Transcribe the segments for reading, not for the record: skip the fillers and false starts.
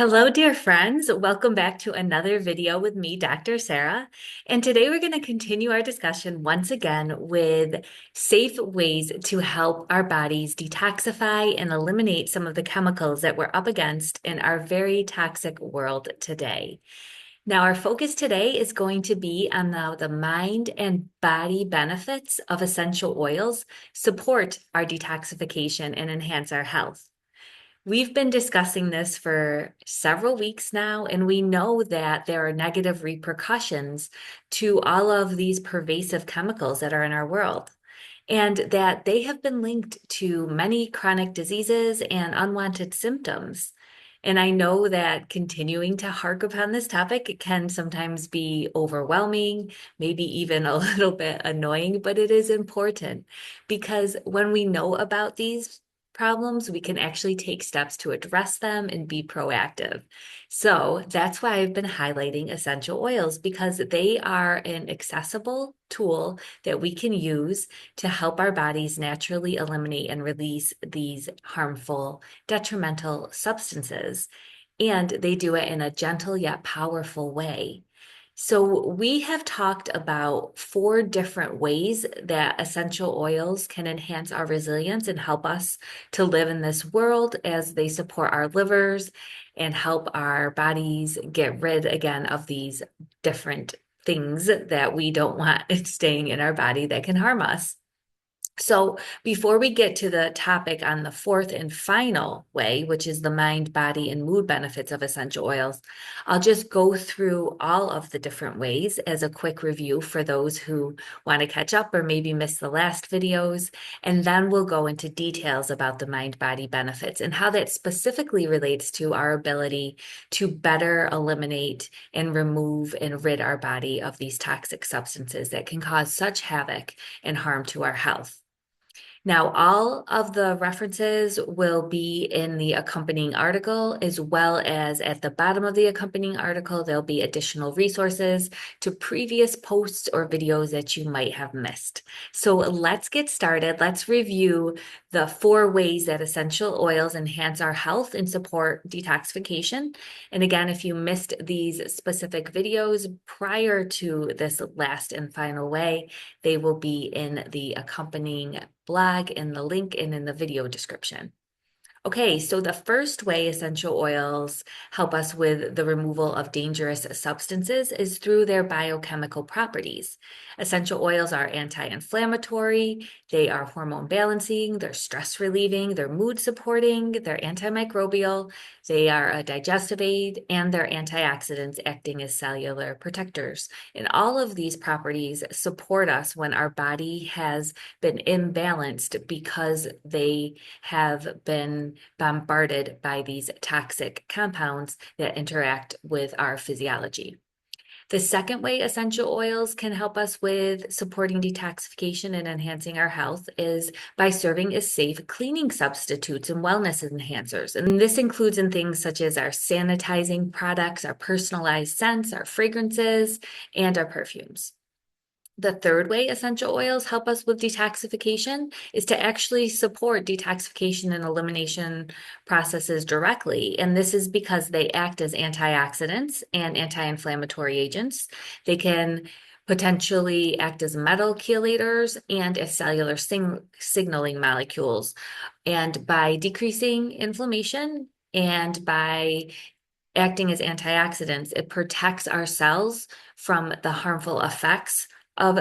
Hello, dear friends. Welcome back to another video with me, Dr. Sarah. And today we're going to continue our discussion once again with safe ways to help our bodies detoxify and eliminate some of the chemicals that we're up against in our very toxic world today. Now, our focus today is going to be on how the mind and body benefits of essential oils support our detoxification and enhance our health. We've been discussing this for several weeks now, and we know that there are negative repercussions to all of these pervasive chemicals that are in our world, and that they have been linked to many chronic diseases and unwanted symptoms. And I know that continuing to harp upon this topic can sometimes be overwhelming, maybe even a little bit annoying, but it is important because when we know about these problems, we can actually take steps to address them and be proactive. So that's why I've been highlighting essential oils because they are an accessible tool that we can use to help our bodies naturally eliminate and release these harmful, detrimental substances. And they do it in a gentle yet powerful way. So, we have talked about 4 different ways that essential oils can enhance our resilience and help us to live in this world as they support our livers and help our bodies get rid again of these different things that we don't want staying in our body that can harm us. So, before we get to the topic on the fourth and final way, which is the mind, body, and mood benefits of essential oils, I'll just go through all of the different ways as a quick review for those who want to catch up or maybe miss the last videos. And then we'll go into details about the mind, body benefits and how that specifically relates to our ability to better eliminate and remove and rid our body of these toxic substances that can cause such havoc and harm to our health. Now, all of the references will be in the accompanying article, as well as at the bottom of the accompanying article, there'll be additional resources to previous posts or videos that you might have missed. So let's get started. Let's review the 4 ways that essential oils enhance our health and support detoxification. And again, if you missed these specific videos prior to this last and final way, they will be in the accompanying blog, in the link, and in the video description. Okay, so the first way essential oils help us with the removal of dangerous substances is through their biochemical properties. Essential oils are anti-inflammatory, they are hormone balancing, they're stress relieving, they're mood supporting, they're antimicrobial, they are a digestive aid, and they're antioxidants acting as cellular protectors. And all of these properties support us when our body has been imbalanced because they have been bombarded by these toxic compounds that interact with our physiology. The second way essential oils can help us with supporting detoxification and enhancing our health is by serving as safe cleaning substitutes and wellness enhancers. And this includes in things such as our sanitizing products, our personalized scents, our fragrances, and our perfumes. The third way essential oils help us with detoxification is to actually support detoxification and elimination processes directly. And this is because they act as antioxidants and anti-inflammatory agents. They can potentially act as metal chelators and as cellular signaling molecules. And by decreasing inflammation and by acting as antioxidants, it protects our cells from the harmful effects of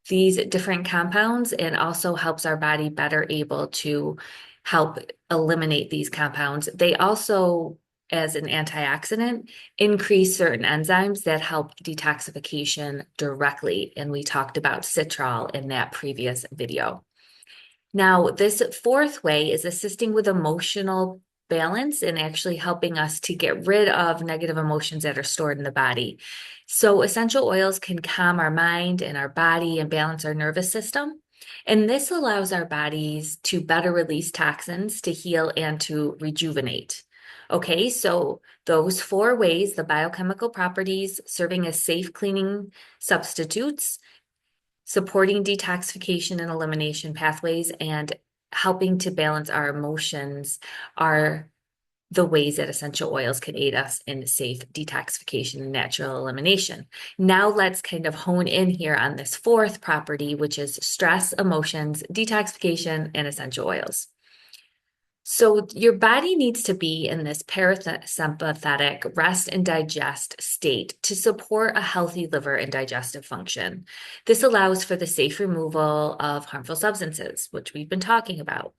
these different compounds and also helps our body better able to help eliminate these compounds. They also, as an antioxidant, increase certain enzymes that help detoxification directly. And we talked about citral in that previous video. Now, this fourth way is assisting with emotional balance and actually helping us to get rid of negative emotions that are stored in the body. So, essential oils can calm our mind and our body and balance our nervous system. And this allows our bodies to better release toxins, to heal, and to rejuvenate. Okay, so those 4 ways, the biochemical properties, serving as safe cleaning substitutes, supporting detoxification and elimination pathways, and helping to balance our emotions are the ways that essential oils can aid us in safe detoxification and natural elimination. Now let's kind of hone in here on this fourth property, which is stress, emotions, detoxification, and essential oils. So your body needs to be in this parasympathetic rest and digest state to support a healthy liver and digestive function. This allows for the safe removal of harmful substances, which we've been talking about.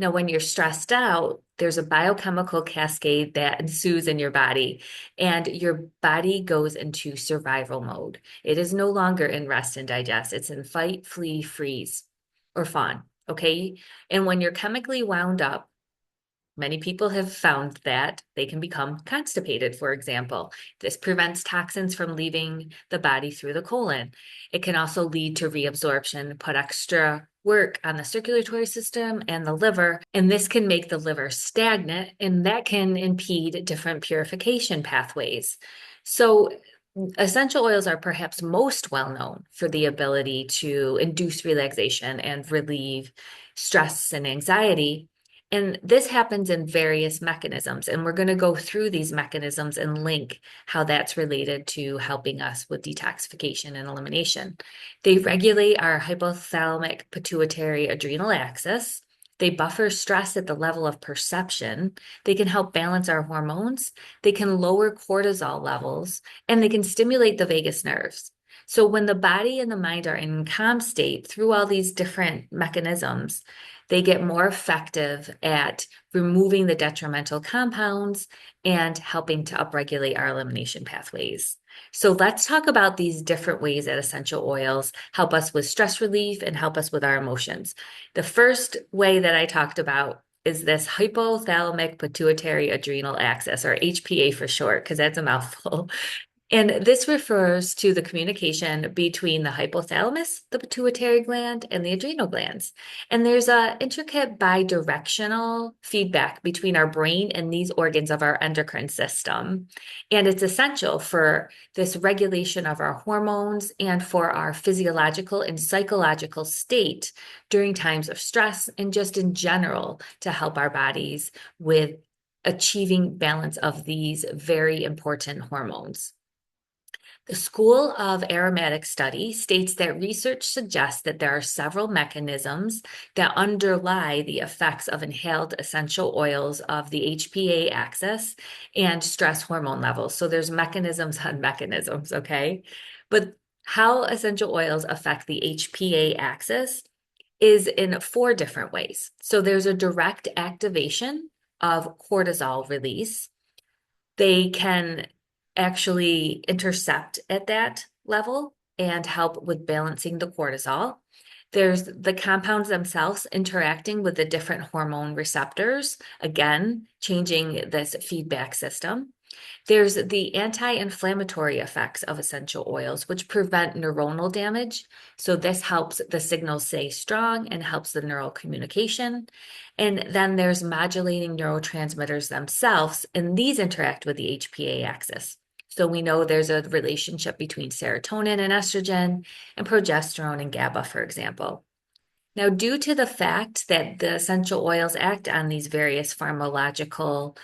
Now, when you're stressed out, there's a biochemical cascade that ensues in your body, and your body goes into survival mode. It is no longer in rest and digest, it's in fight, flee, freeze, or fawn. Okay. And when you're chemically wound up, many people have found that they can become constipated, for example. This prevents toxins from leaving the body through the colon. It can also lead to reabsorption, put extra work on the circulatory system and the liver, and this can make the liver stagnant, and that can impede different purification pathways. So, essential oils are perhaps most well known for the ability to induce relaxation and relieve stress and anxiety. And this happens in various mechanisms, and we're going to go through these mechanisms and link how that's related to helping us with detoxification and elimination. They regulate our hypothalamic pituitary adrenal axis. They buffer stress at the level of perception. They can help balance our hormones. They can lower cortisol levels, and they can stimulate the vagus nerves. So when the body and the mind are in calm state through all these different mechanisms, they get more effective at removing the detrimental compounds and helping to upregulate our elimination pathways. So let's talk about these different ways that essential oils help us with stress relief and help us with our emotions. The first way that I talked about is this hypothalamic pituitary adrenal axis, or HPA for short, because that's a mouthful. And this refers to the communication between the hypothalamus, the pituitary gland, and the adrenal glands. And there's a intricate bidirectional feedback between our brain and these organs of our endocrine system. And it's essential for this regulation of our hormones and for our physiological and psychological state during times of stress and just in general to help our bodies with achieving balance of these very important hormones. The School of Aromatic Study states that research suggests that there are several mechanisms that underlie the effects of inhaled essential oils of the HPA axis and stress hormone levels. So there's mechanisms on mechanisms, okay? But how essential oils affect the HPA axis is in four different ways. So there's a direct activation of cortisol release. They can actually intercept at that level and help with balancing the cortisol. There's the compounds themselves interacting with the different hormone receptors, again, changing this feedback system. There's the anti-inflammatory effects of essential oils, which prevent neuronal damage. So this helps the signals stay strong and helps the neural communication. And then there's modulating neurotransmitters themselves, and these interact with the HPA axis. So we know there's a relationship between serotonin and estrogen and progesterone and GABA, for example. Now, due to the fact that the essential oils act on these various pharmacological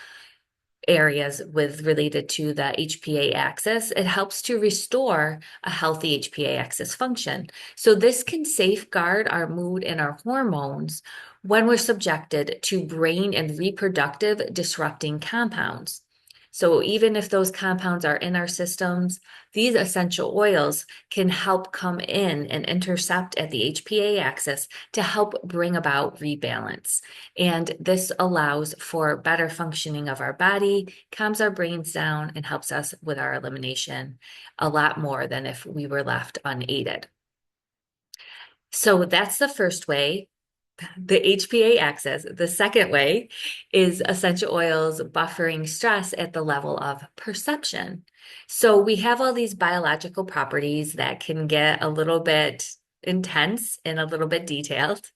areas related to the HPA axis, it helps to restore a healthy HPA axis function. So this can safeguard our mood and our hormones when we're subjected to brain and reproductive disrupting compounds. So even if those compounds are in our systems, these essential oils can help come in and intercept at the HPA axis to help bring about rebalance. And this allows for better functioning of our body, calms our brains down, and helps us with our elimination a lot more than if we were left unaided. So that's the first way, the HPA axis. The second way is essential oils buffering stress at the level of perception. So we have all these biological properties that can get a little bit intense and a little bit detailed.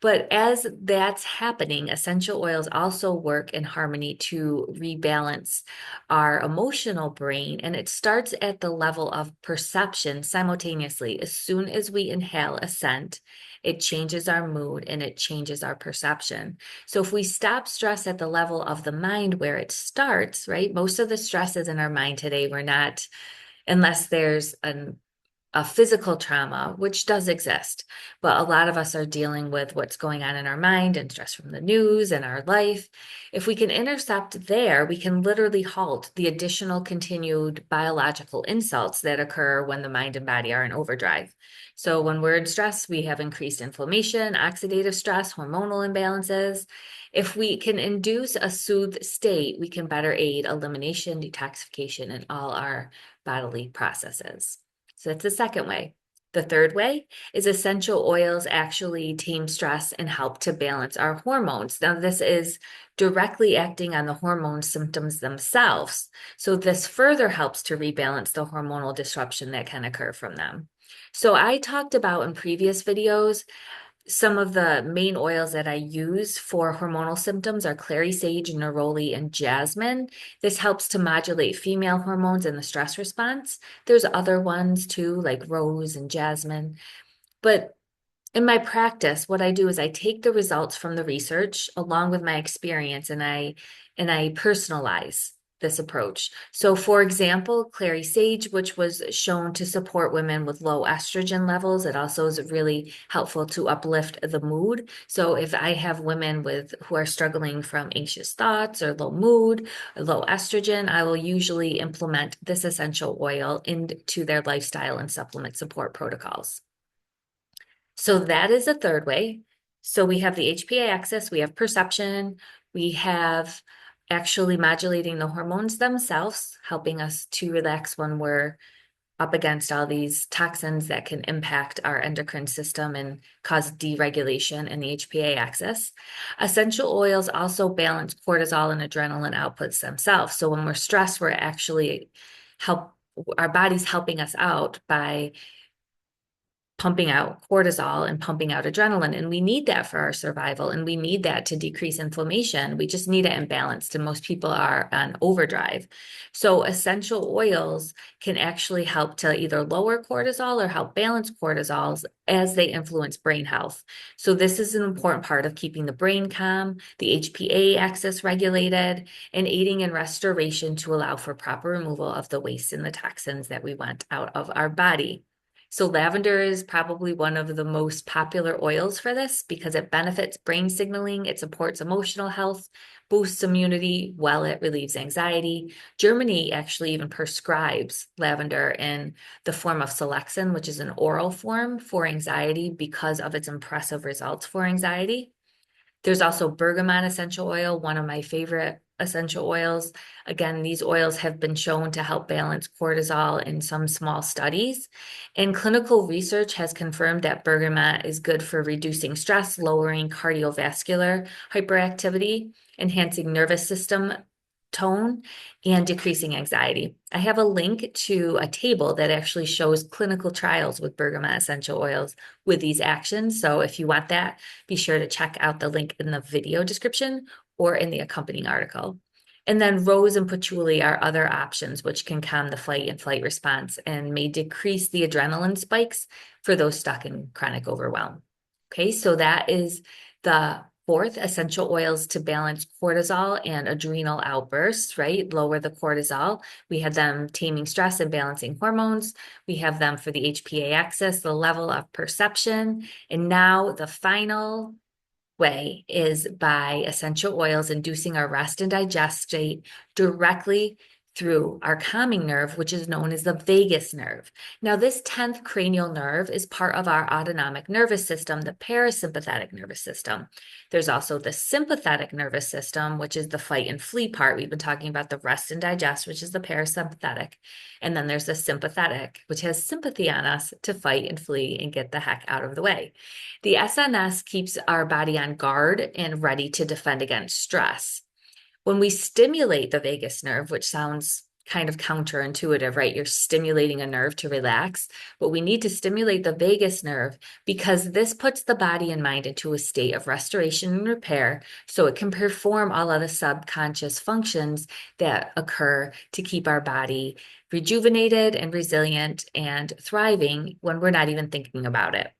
But as that's happening, essential oils also work in harmony to rebalance our emotional brain. And it starts at the level of perception simultaneously. As soon as we inhale a scent, it changes our mood and it changes our perception. So if we stop stress at the level of the mind where it starts, right? Most of the stress is in our mind today. We're not, unless there's a physical trauma, which does exist, but a lot of us are dealing with what's going on in our mind and stress from the news and our life. If we can intercept there, we can literally halt the additional continued biological insults that occur when the mind and body are in overdrive. So when we're in stress, we have increased inflammation, oxidative stress, hormonal imbalances. If we can induce a soothed state, we can better aid elimination, detoxification, and all our bodily processes. So that's the second way. The third way is essential oils actually tame stress and help to balance our hormones. Now, this is directly acting on the hormone symptoms themselves. So this further helps to rebalance the hormonal disruption that can occur from them. So I talked about in previous videos some of the main oils that I use for hormonal symptoms are clary sage, neroli, and jasmine. This helps to modulate female hormones in the stress response. There's other ones too, like rose and jasmine. But in my practice, what I do is I take the results from the research along with my experience and I personalize this approach. So for example, clary sage, which was shown to support women with low estrogen levels, it also is really helpful to uplift the mood. So if I have women who are struggling from anxious thoughts or low mood or low estrogen, I will usually implement this essential oil into their lifestyle and supplement support protocols. So that is a third way. So we have the HPA axis, we have perception, we have actually modulating the hormones themselves, helping us to relax when we're up against all these toxins that can impact our endocrine system and cause deregulation in the HPA axis. Essential oils also balance cortisol and adrenaline outputs themselves. So when we're stressed, we're actually our body's helping us out by pumping out cortisol and pumping out adrenaline. And we need that for our survival. And we need that to decrease inflammation. We just need it in balance. And most people are on overdrive. So essential oils can actually help to either lower cortisol or help balance cortisols as they influence brain health. So this is an important part of keeping the brain calm, the HPA axis regulated, and aiding in restoration to allow for proper removal of the waste and the toxins that we want out of our body. So lavender is probably one of the most popular oils for this because it benefits brain signaling, it supports emotional health, boosts immunity while it relieves anxiety. Germany actually even prescribes lavender in the form of Selexin, which is an oral form for anxiety because of its impressive results for anxiety. There's also bergamot essential oil, one of my favorite essential oils. Again, these oils have been shown to help balance cortisol in some small studies. And clinical research has confirmed that bergamot is good for reducing stress, lowering cardiovascular hyperactivity, enhancing nervous system tone, and decreasing anxiety. I have a link to a table that actually shows clinical trials with bergamot essential oils with these actions. So if you want that, be sure to check out the link in the video description or in the accompanying article. And then rose and patchouli are other options which can calm the fight and flight response and may decrease the adrenaline spikes for those stuck in chronic overwhelm. Okay, so that is the fourth, essential oils to balance cortisol and adrenal outbursts, right? Lower the cortisol. We have them taming stress and balancing hormones. We have them for the HPA axis, the level of perception. And now the final way is by essential oils inducing our rest and digest state directly through our calming nerve, which is known as the vagus nerve. Now, this 10th cranial nerve is part of our autonomic nervous system, the parasympathetic nervous system. There's also the sympathetic nervous system, which is the fight and flee part. We've been talking about the rest and digest, which is the parasympathetic. And then there's the sympathetic, which has sympathy on us to fight and flee and get the heck out of the way. The SNS keeps our body on guard and ready to defend against stress. When we stimulate the vagus nerve, which sounds kind of counterintuitive, right? You're stimulating a nerve to relax, but we need to stimulate the vagus nerve because this puts the body and mind into a state of restoration and repair so it can perform all of the subconscious functions that occur to keep our body rejuvenated and resilient and thriving when we're not even thinking about it.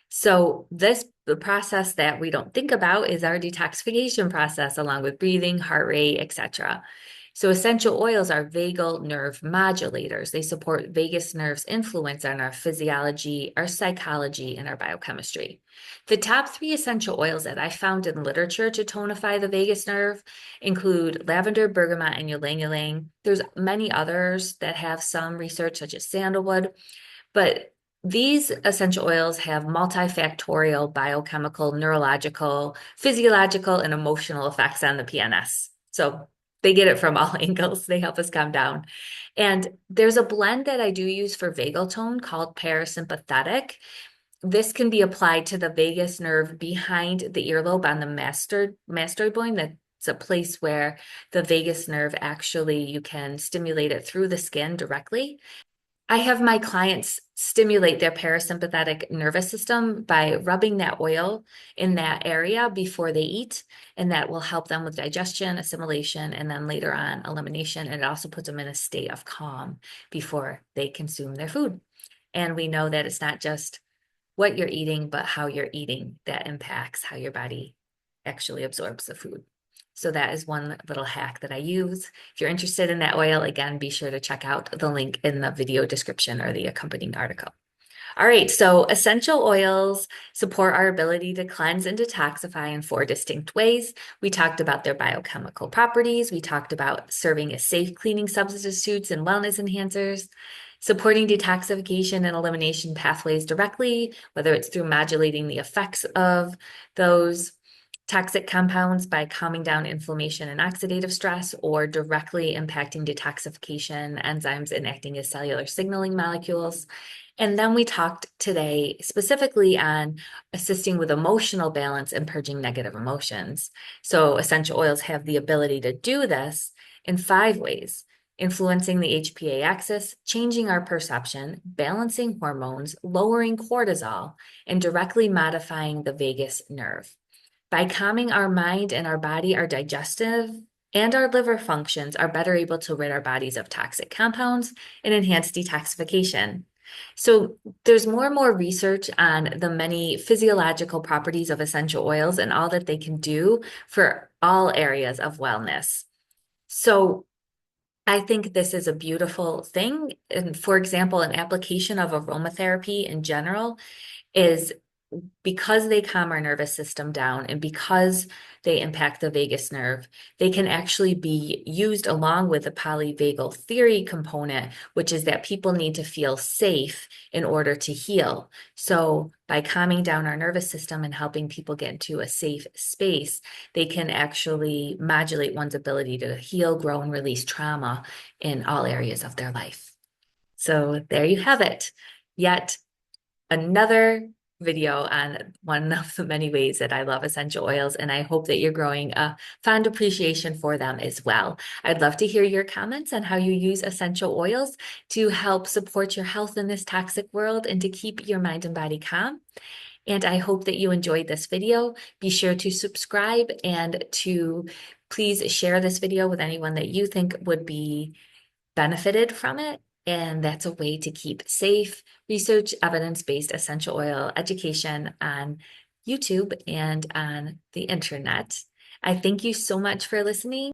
So the process that we don't think about is our detoxification process, along with breathing, heart rate, etc. So essential oils are vagal nerve modulators. They support vagus nerve's influence on our physiology, our psychology, and our biochemistry. The top 3 essential oils that I found in literature to tonify the vagus nerve include lavender, bergamot, and ylang ylang. There's many others that have some research, such as sandalwood, but these essential oils have multifactorial biochemical, neurological, physiological, and emotional effects on the PNS. So they get it from all angles. They help us calm down. And there's a blend that I do use for vagal tone called parasympathetic. This can be applied to the vagus nerve behind the earlobe on the mastoid bone. That's a place where the vagus nerve actually, you can stimulate it through the skin directly. I have my clients stimulate their parasympathetic nervous system by rubbing that oil in that area before they eat, and that will help them with digestion, assimilation, and then later on elimination. And it also puts them in a state of calm before they consume their food. And we know that it's not just what you're eating, but how you're eating that impacts how your body actually absorbs the food. So that is one little hack that I use. If you're interested in that oil, again, be sure to check out the link in the video description or the accompanying article. All right, so essential oils support our ability to cleanse and detoxify in 4 distinct ways. We talked about their biochemical properties. We talked about serving as safe cleaning substitutes and wellness enhancers, supporting detoxification and elimination pathways directly, whether it's through modulating the effects of those toxic compounds by calming down inflammation and oxidative stress, or directly impacting detoxification enzymes and acting as cellular signaling molecules. And then we talked today specifically on assisting with emotional balance and purging negative emotions. So essential oils have the ability to do this in 5 ways: influencing the HPA axis, changing our perception, balancing hormones, lowering cortisol, and directly modifying the vagus nerve. By calming our mind and our body, our digestive and our liver functions are better able to rid our bodies of toxic compounds and enhance detoxification. So there's more and more research on the many physiological properties of essential oils and all that they can do for all areas of wellness. So I think this is a beautiful thing. And for example, an application of aromatherapy in general is because they calm our nervous system down and because they impact the vagus nerve, they can actually be used along with the polyvagal theory component, which is that people need to feel safe in order to heal. So by calming down our nervous system and helping people get into a safe space, they can actually modulate one's ability to heal, grow, and release trauma in all areas of their life. So there you have it. Yet another video on one of the many ways that I love essential oils, and I hope that you're growing a fond appreciation for them as well. I'd love to hear your comments on how you use essential oils to help support your health in this toxic world and to keep your mind and body calm. And I hope that you enjoyed this video. Be sure to subscribe and to please share this video with anyone that you think would be benefited from it. And that's a way to keep safe, research, evidence-based essential oil education on YouTube and on the internet. I thank you so much for listening.